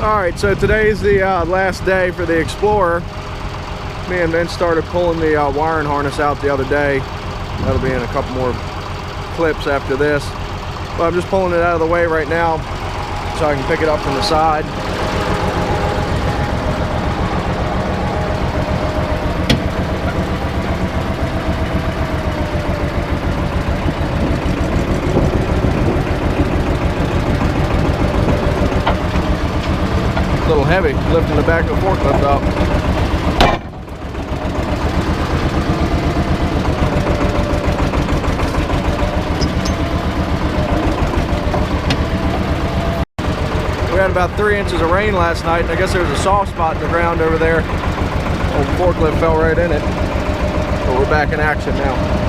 Alright, so today's the last day for the Explorer. Me and Vince started pulling the wiring harness out the other day. That'll be in a couple more clips after this. But I'm just pulling it out of the way right now so I can pick it up from the side. A little heavy, lifting the back of the forklift up. We had about 3 inches of rain last night, and I guess there was a soft spot in the ground over there. Old forklift fell right in it. But we're back in action now.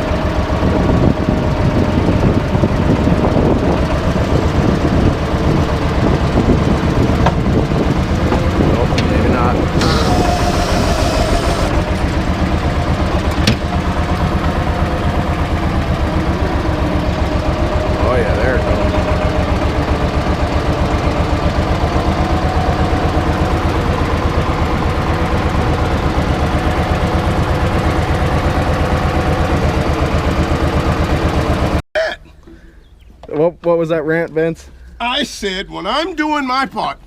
What was that rant, Vince? I said when I'm doing my part,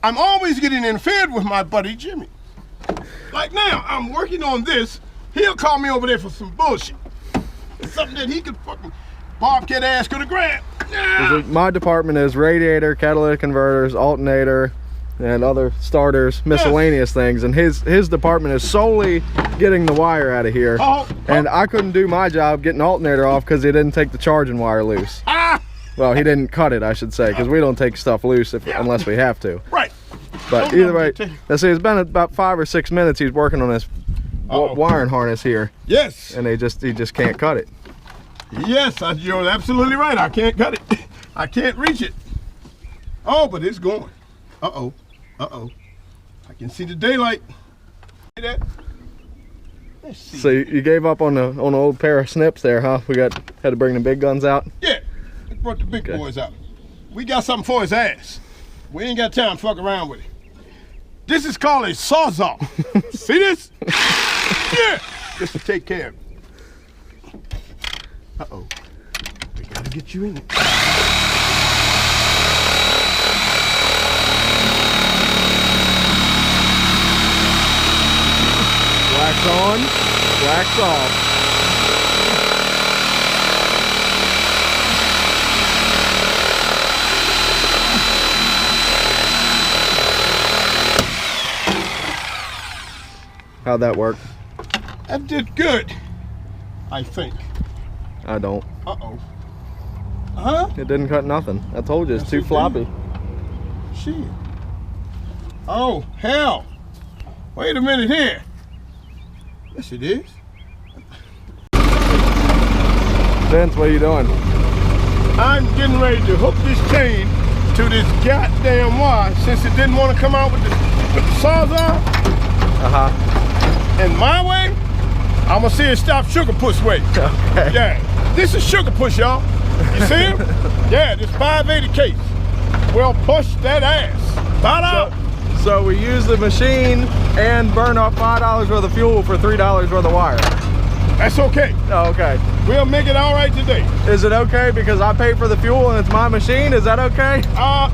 I'm always getting interfered with my buddy Jimmy. Like now, I'm working on this. He'll call me over there for some bullshit. Something that he could fucking bobcat ass could have grabbed. Yeah. My department is radiator, catalytic converters, alternator, and other starters, miscellaneous things. And his department is solely getting the wire out of here. And I couldn't do my job getting alternator off because he didn't take the charging wire loose. Well, he didn't cut it, I should say, because we don't take stuff loose unless we have to. Right. But either way, let's see, it's been about 5 or 6 minutes he's working on this wiring harness here. Yes. And he just can't cut it. Yes, you're absolutely right. I can't cut it. I can't reach it. Oh, but it's going. Uh-oh. Uh-oh. I can see the daylight. See that? Let's see. So you gave up on the old pair of snips there, huh? Had to bring the big guns out? Yeah. Brought the big boys out. We got something for his ass. We ain't got time to fuck around with it. This is called a sawzall. See this? Yeah. Just to take care of it. Uh-oh. We gotta get you in it. Wax on, wax off. How'd that work? That did good, I think. I don't. Uh-oh. Huh? It didn't cut nothing. I told you, it's too floppy. Shit. Oh, hell. Wait a minute here. Yes, it is. Vince, what are you doing? I'm getting ready to hook this chain to this goddamn wire since it didn't want to come out with the sawzall. Uh-huh. And my way, I'm gonna see it stop Sugar Push way. Okay. Yeah, this is Sugar Push, y'all. You see him? Yeah, this 580 case. We'll push that ass. So we use the machine and burn up $5 worth of fuel for $3 worth of wire. That's okay. Oh, okay. We'll make it all right today. Is it okay because I pay for the fuel and it's my machine? Is that okay? How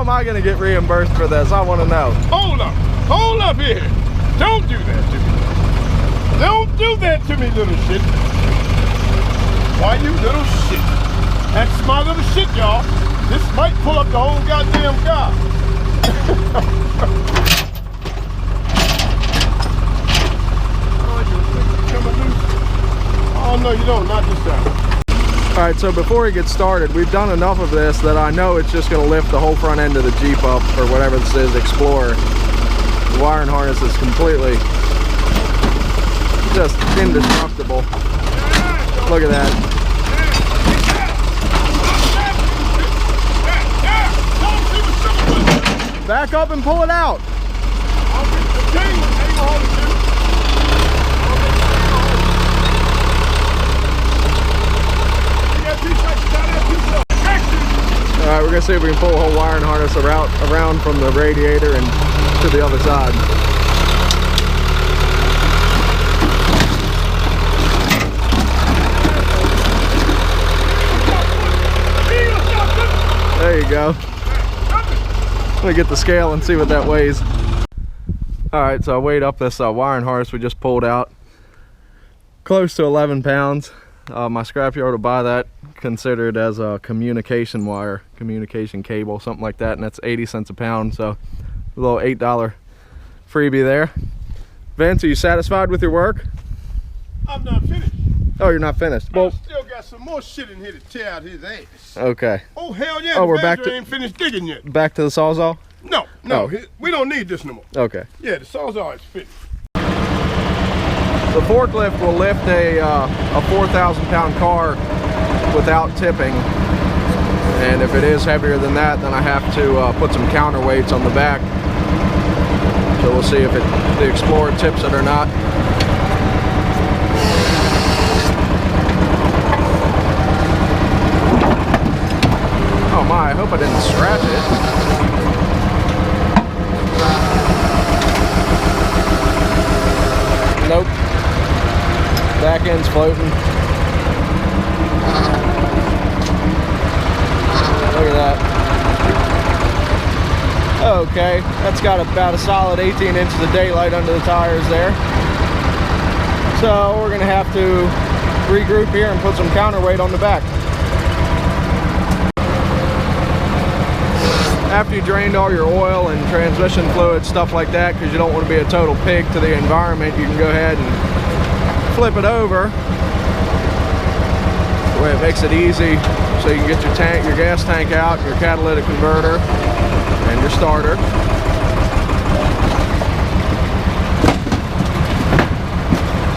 am I gonna get reimbursed for this? I wanna know. Hold up here. Don't do that to me. Don't do that to me, little shit. Why, you little shit? That's my little shit, y'all. This might pull up the whole goddamn car. Oh, no, you don't. Not this time. All right, so before we get started, we've done enough of this that I know it's just going to lift the whole front end of the Jeep up, or whatever this is, Explorer. The wiring harness is completely just indestructible. Look at that. Back up and pull it out. Alright, we're gonna see if we can pull a whole wiring harness around from the radiator and to the other side. There you go. Let me get the scale and see what that weighs. Alright, so I weighed up this wiring harness we just pulled out. Close to 11 pounds. My scrapyard will buy that considered as a communication wire, communication cable, something like that, and that's 80 cents a pound, so a little $8 freebie there. Vince, are you satisfied with your work? I'm not finished. Oh, you're not finished. Well, I still got some more shit in here to tear out his ass. Okay. Oh hell yeah! Oh, we're the back badger to ain't finished digging yet. Back to the Sawzall? No, Oh. we don't need this no more. Okay. Yeah, the Sawzall is finished. The forklift will lift a 4,000 pound car without tipping, and if it is heavier than that, then I have to put some counterweights on the back. So we'll see if the Explorer tips it or not. Oh my, I hope I didn't scratch it. Nope. Back end's floating. Look at that. Okay, that's got about a solid 18 inches of daylight under the tires there. So we're gonna have to regroup here and put some counterweight on the back. After you drained all your oil and transmission fluid, stuff like that, because you don't want to be a total pig to the environment, you can go ahead and flip it over. The way it makes it easy, so you can get your gas tank out, your catalytic converter, and your starter.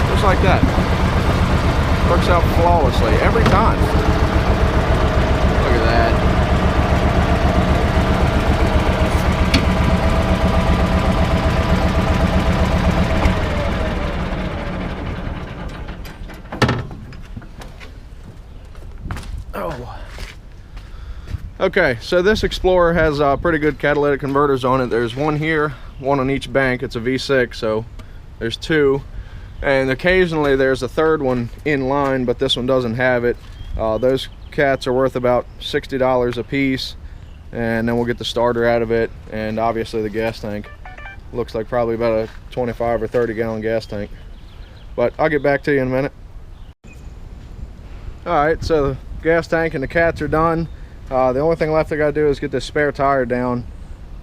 Just like that. Works out flawlessly every time. Look at that. Okay, so this Explorer has pretty good catalytic converters on it. There's one here, one on each bank. It's a V6, so there's two. And occasionally there's a third one in line, but this one doesn't have it. Those cats are worth about $60 a piece. And then we'll get the starter out of it, and obviously the gas tank. Looks like probably about a 25 or 30 gallon gas tank. But I'll get back to you in a minute. Alright, so the gas tank and the cats are done. The only thing left I gotta do is get this spare tire down,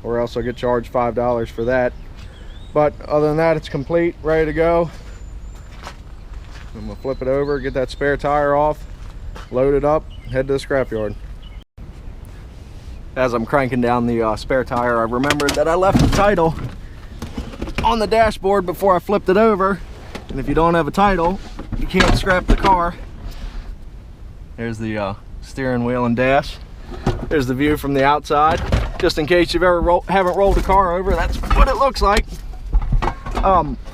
or else I'll get charged $5 for that. But other than that, it's complete, ready to go. I'm gonna flip it over, get that spare tire off, load it up, head to the scrapyard. As I'm cranking down the spare tire, I remembered that I left the title on the dashboard before I flipped it over. And if you don't have a title, you can't scrap the car. There's the steering wheel and dash. There's the view from the outside. Just in case you've ever haven't rolled a car over, that's what it looks like.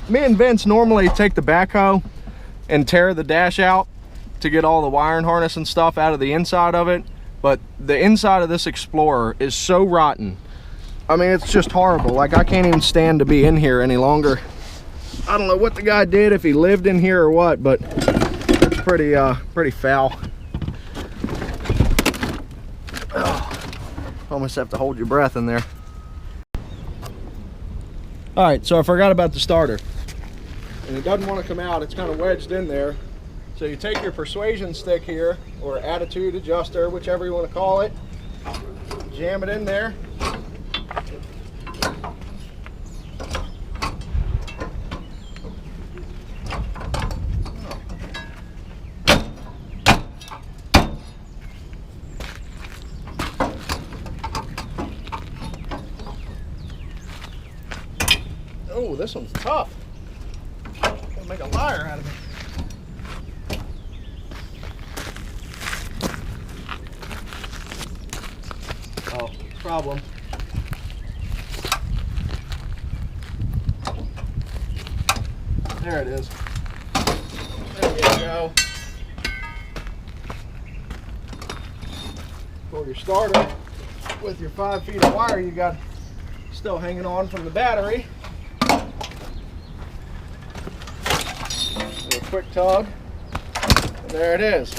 Me and Vince normally take the backhoe and tear the dash out to get all the wiring harness and stuff out of the inside of it. But the inside of this Explorer is so rotten. I mean, it's just horrible. Like, I can't even stand to be in here any longer. I don't know what the guy did, if he lived in here or what, but it's pretty foul. Almost have to hold your breath in there. All right, so I forgot about the starter, and it doesn't want to come out. It's kind of wedged in there. So you take your persuasion stick here, or attitude adjuster, whichever you want to call it, jam it in there. Oh, this one's tough. Gonna make a liar out of me. Oh, problem. There it is. There you go. Pull your starter. with your 5 feet of wire you got still hanging on from the battery. A quick tug, and there it is.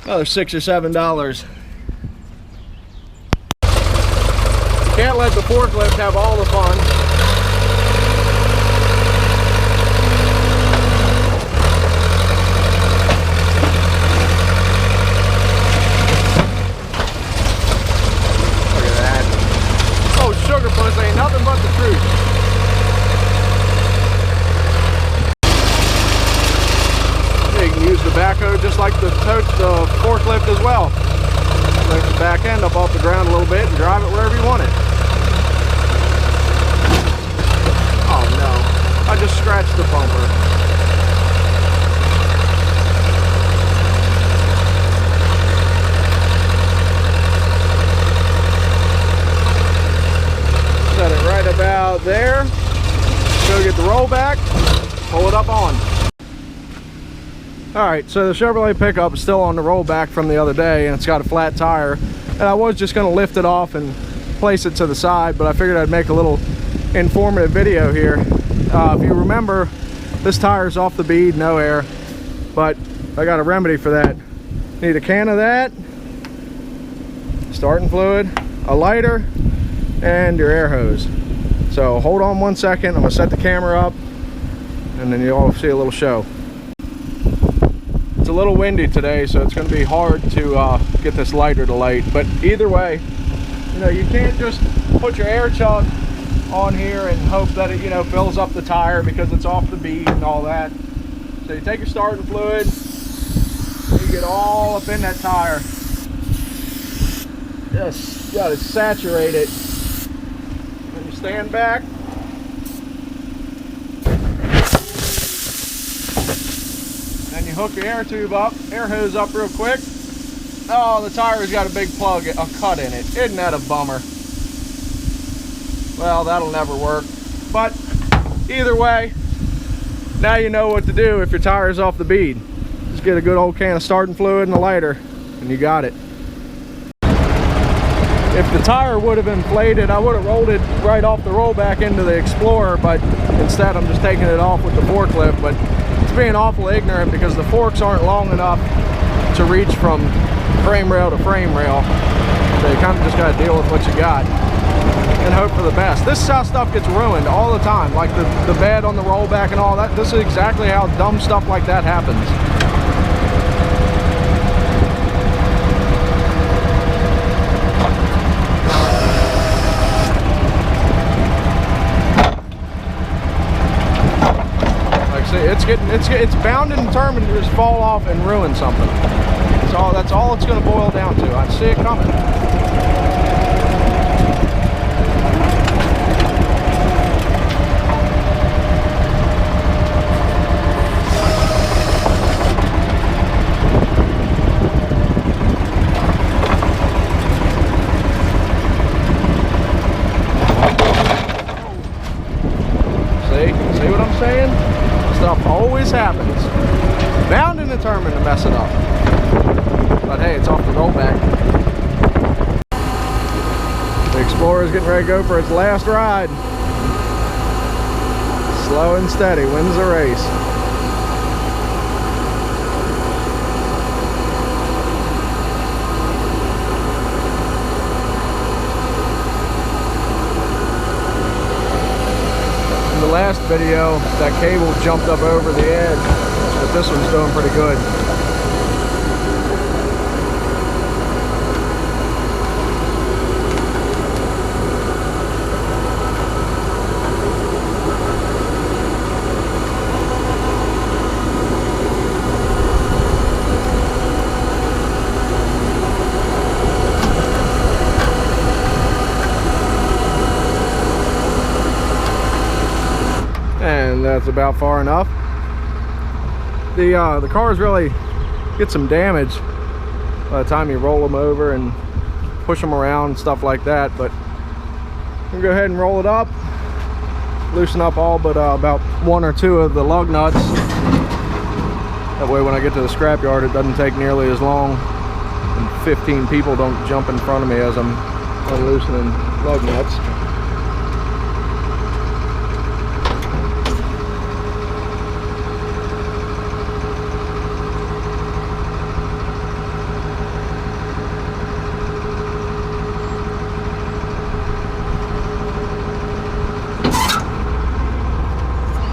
Another $6 or $7. Can't let the forklift have all the fun. Look at that. Oh, sugar puss ain't nothing but the truth. You can use the backhoe just like the forklift as well. Lift the back end up off the ground a little bit and drive it wherever you want it. Oh no, I just scratched the bumper. Set it right about there. Go get the rollback, pull it up on. Alright, so the Chevrolet pickup is still on the rollback from the other day, and it's got a flat tire. And I was just going to lift it off and place it to the side, but I figured I'd make a little informative video here. If you remember, this tire's off the bead, no air, but I got a remedy for that. Need a can of that, starting fluid, a lighter, and your air hose. So hold on 1 second, I'm going to set the camera up, and then you'll see a little show. It's a little windy today, so it's going to be hard to get this lighter to light, but either way, you know, you can't just put your air chuck on here and hope that it, you know, fills up the tire because it's off the bead and all that. So you take your starting fluid, you get all up in that tire, just got to saturate it. Then you stand back, then you hook your air tube up, air hose up real quick. Oh, the tire's got a big plug, a cut in it. Isn't that a bummer? Well, that'll never work. But either way, now you know what to do if your tire's off the bead. Just get a good old can of starting fluid and a lighter, and you got it. If the tire would have inflated, I would have rolled it right off the rollback into the Explorer, but instead I'm just taking it off with the forklift. But it's being awful ignorant because the forks aren't long enough to reach from frame rail to frame rail. So you kind of just got to deal with what you got and hope for the best. This is how stuff gets ruined all the time, like the bed on the rollback and all that. This is exactly how dumb stuff like that happens. It's bound and determined to just fall off and ruin something. So that's all it's going to boil down to. I see it coming. See what I'm saying? Stuff always happens. Bound and determined to mess it up. But hey, it's off the rollback. The Explorer is getting ready to go for its last ride. Slow and steady wins the race. In the last video, that cable jumped up over the edge, but this one's doing pretty good. And that's about far enough. The cars really get some damage by the time you roll them over and push them around and stuff like that, but I'm gonna go ahead and roll it up, loosen up all but about 1 or 2 of the lug nuts. That way when I get to the scrapyard it doesn't take nearly as long. and 15 people don't jump in front of me as I'm unloosening lug nuts.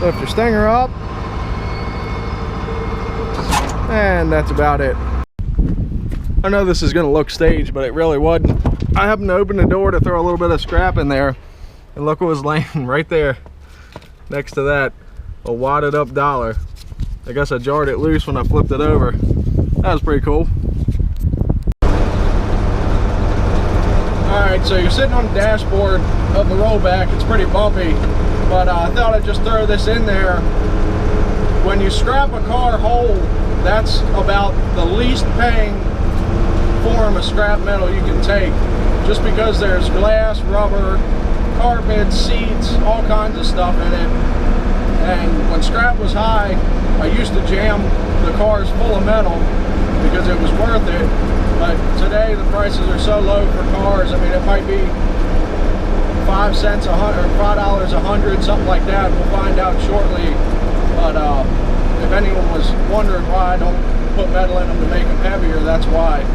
Lift your stinger up, and that's about it. I know this is going to look staged, but it really wasn't. I happened to open the door to throw a little bit of scrap in there, and look what was laying right there next to that, a wadded up dollar. I guess I jarred it loose when I flipped it over. That was pretty cool. Alright, so you're sitting on the dashboard of the rollback. It's pretty bumpy, but I thought I'd just throw this in there. When you scrap a car whole, that's about the least paying form of scrap metal you can take, just because there's glass, rubber, carpet, seats, all kinds of stuff in it. And when scrap was high, I used to jam the cars full of metal because it was worth it. But today the prices are so low for cars. I mean, it might be 5 cents a hundred, or $5 a hundred, something like that. We'll find out shortly. But if anyone was wondering why I don't put metal in them to make them heavier, that's why.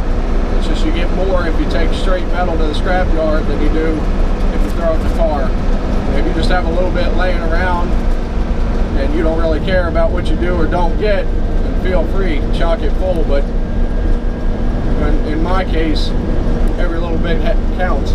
It's just you get more if you take straight metal to the scrapyard than you do if you throw it in the car. If you just have a little bit laying around and you don't really care about what you do or don't get, then feel free to chock it full. But in my case, every little bit counts.